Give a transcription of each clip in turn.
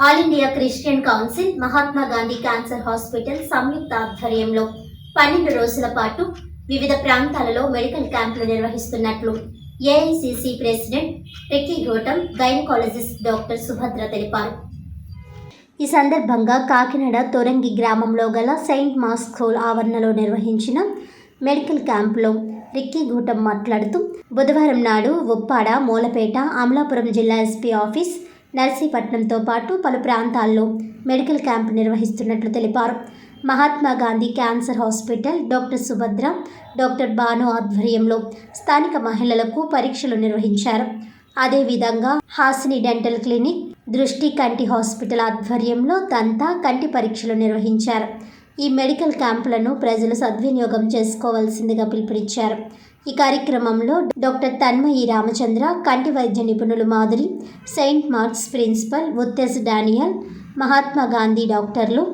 All India Christian council Mahatma Gandhi cancer hospital సంయుక్త ఆధ్వర్యంలో 12 రోజుల పాటు వివిధ ప్రాంతాలలో మెడికల్ క్యాంపులు నిర్వహిస్తున్నట్లు AICC president Ricky Gautam, gynaecologist doctor Subhadra తెలిపారు. ఈ సందర్భంగా కాకినాడ తొరంగి గ్రామంలో గల సెయింట్ మాస్ స్కూల్ ఆవరణలో నిర్వహించిన మెడికల్ క్యాంపులో రిక్కీ గౌటమ్ మాట్లాడుతూ, బుధవారం నాడు ఉప్పాడ, మూలపేట, అమలాపురం జిల్లా ఎస్పీ ఆఫీస్, నర్సీపట్నంతో పాటు పలు ప్రాంతాల్లో మెడికల్ క్యాంపు నిర్వహిస్తున్నట్లు తెలిపారు. Mahatma Gandhi cancer hospital doctor Subhadra, doctor Banu ఆధ్వర్యంలో స్థానిక మహిళలకు పరీక్షలు నిర్వహించారు. అదేవిధంగా హాసిని డెంటల్ క్లినిక్, దృష్టి కంటి హాస్పిటల్ ఆధ్వర్యంలో దంత, కంటి పరీక్షలు నిర్వహించారు. ఈ మెడికల్ క్యాంపులను ప్రజలు సద్వినియోగం చేసుకోవాల్సిందిగా పిలుపునిచ్చారు. ఈ కార్యక్రమంలో డాక్టర్ తన్మయి రామచంద్ర, కంటి వైద్య నిపుణులు Madhuri, saint Mark's principal Uttej Daniel, Mahatma Gandhi డాక్టర్లు,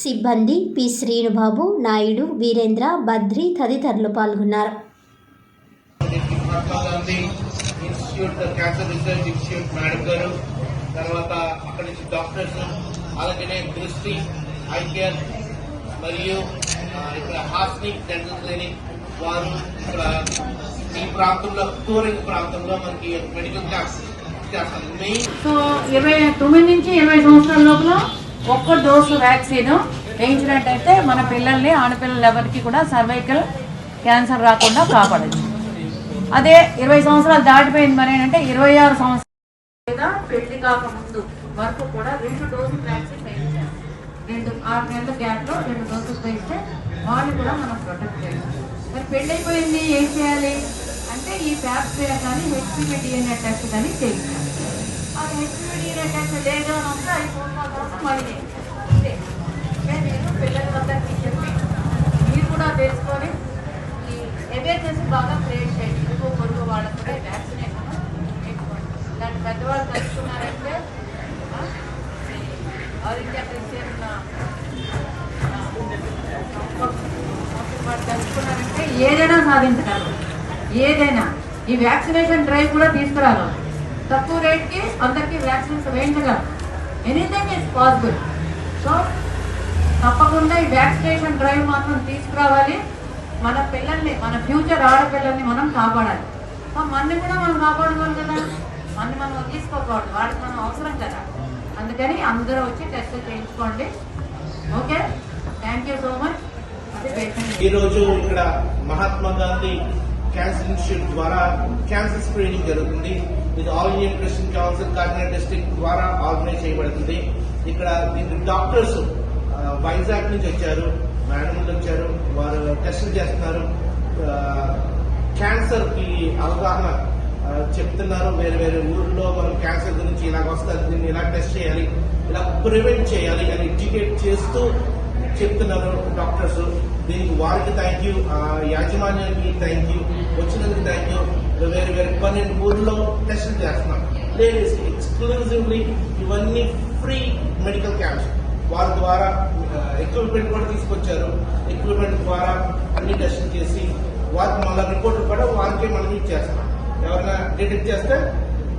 సిబ్బంది, పి శ్రీనుబాబు, నాయుడు, వీరేంద్ర, బద్రి తదితరులు పాల్గొన్నారు. తర్వాత అక్కడి నుంచి డాక్టర్స్, అలాగే దృష్టి ఐ కేర్ మరియు ఇక్కడ హాస్ని డెంటల్ క్లినిక్ వారు ఇక్కడ ఈ ప్రాంతంలో టూరింగ్ ప్రాంతంలో మనకి మెడికల్ క్యాంప్స్ చేస్తారు. సో 29 నుంచి 20 సంవత్సరాల లోపల ఒక్క డోసు వ్యాక్సిన్ వేయించినట్టయితే మన పిల్లల్ని, ఆడపిల్లలు ఎవరికి కూడా సర్వైకల్ క్యాన్సర్ రాకుండా కాపాడచ్చు. అదే 20 సంవత్సరాలు దాటిపోయింది మరి అంటే 26 సంవత్సరాలు పెళ్లి కాకముందు వరకు కూడా 2 డోసులు వ్యాక్సిన్ వేయించాలి. 6 నెలల గ్యాప్లో 2 డోసులు వేయిస్తే వాళ్ళు కూడా మనం ప్రొటెక్ట్ చేయాలి. మరి పెళ్ళైపోయింది ఏం చేయాలి అంటే ఈ ప్యాప్స్వేర్ కానీ హెచ్పివి డిఎన్ఏ టెస్ట్ కానీ చేయించాలి. అది హెచ్పివి డిఎన్ఏ టెస్ట్ లేదు అని వస్తే అది 4 months తర్వాత మళ్ళీ అంతే. నేను పిల్లల వద్దకి చెప్పి మీరు కూడా తెలుసుకొని ఈ అవేర్నెస్ బాగా క్రియేట్ చేయండి. ఇంకో పొరుగు వాళ్ళకు కూడా వ్యాక్సినేషన్ ఎక్కువండి. దాన్ని పెద్దవాళ్ళు తెలుసుకున్నారంటే ఆల్ ఇండియా క్రిస్టియన్ తెలుసుకున్నారంటే ఏదైనా సాధించగలరు. ఏదైనా ఈ వ్యాక్సినేషన్ డ్రైవ్ కూడా తీసుకురాగలరు. తక్కువ రేట్కి అందరికీ వ్యాక్సిన్స్ వేయించగలరు. Anything is possible. సో తప్పకుండా ఈ వ్యాక్సినేషన్ డ్రైవ్ మాత్రం తీసుకురావాలి. మన పిల్లల్ని, మన ఫ్యూచర్ ఆడపిల్లల్ని మనం కాపాడాలి. మనని కూడా మనం కాపాడుకోవాలి కదా, మనం తీసుకోకూడదు, వాడికి మనం అవసరం కదా. అందుకని అందరూ వచ్చి టెస్ట్ చేయించుకోండి. Okay, thank you so much. ఈరోజు ఇక్కడ మహాత్మా గాంధీ క్యాన్సర్ ఇన్స్టిట్యూట్ ద్వారా క్యాన్సర్ స్క్రీనింగ్ జరుగుతుంది. ఇది all India Christian council Kakinada district ద్వారా ఆర్గనైజ్ చేయబడుతుంది. ఇక్కడ డాక్టర్స్ వైజాగ్ నుంచి వచ్చారు, మేడంలు వచ్చారు, వారు టెస్టులు చేస్తున్నారు. క్యాన్సర్ కి అవగాహన చెప్తున్నారు. వేరే వేరే ఊర్లో మనం క్యాన్సర్ గురించి ఇలాగ వస్తుంది, దీన్ని ఇలా టెస్ట్ చేయాలి, ఇలా ప్రివెంట్ చేయాలి అని ఎడ్యుకేట్ చేస్తూ చెప్తున్నారు డాక్టర్స్. దీనికి వారికి థ్యాంక్ యూ, యాజమాన్యానికి థ్యాంక్ యూ, వచ్చినందుకు థ్యాంక్ యూ. వేరే వేరే 12 ఊర్లో టెస్టులు చేస్తున్నాం. లేడీస్ ఎక్స్క్లూజివ్లీ ఇవన్నీ ఫ్రీ మెడికల్ క్యాంప్స్. వారి ద్వారా ఎక్విప్మెంట్ కూడా తీసుకొచ్చారు. ఎక్విప్మెంట్ ద్వారా అన్ని టెస్టులు చేసి వారికి మళ్ళీ రిపోర్ట్ కూడా వారికే మనం ఇచ్చేస్తాం. ఎవరైనా డిటెక్ట్ చేస్తే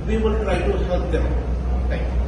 we will try to help them. Thank you.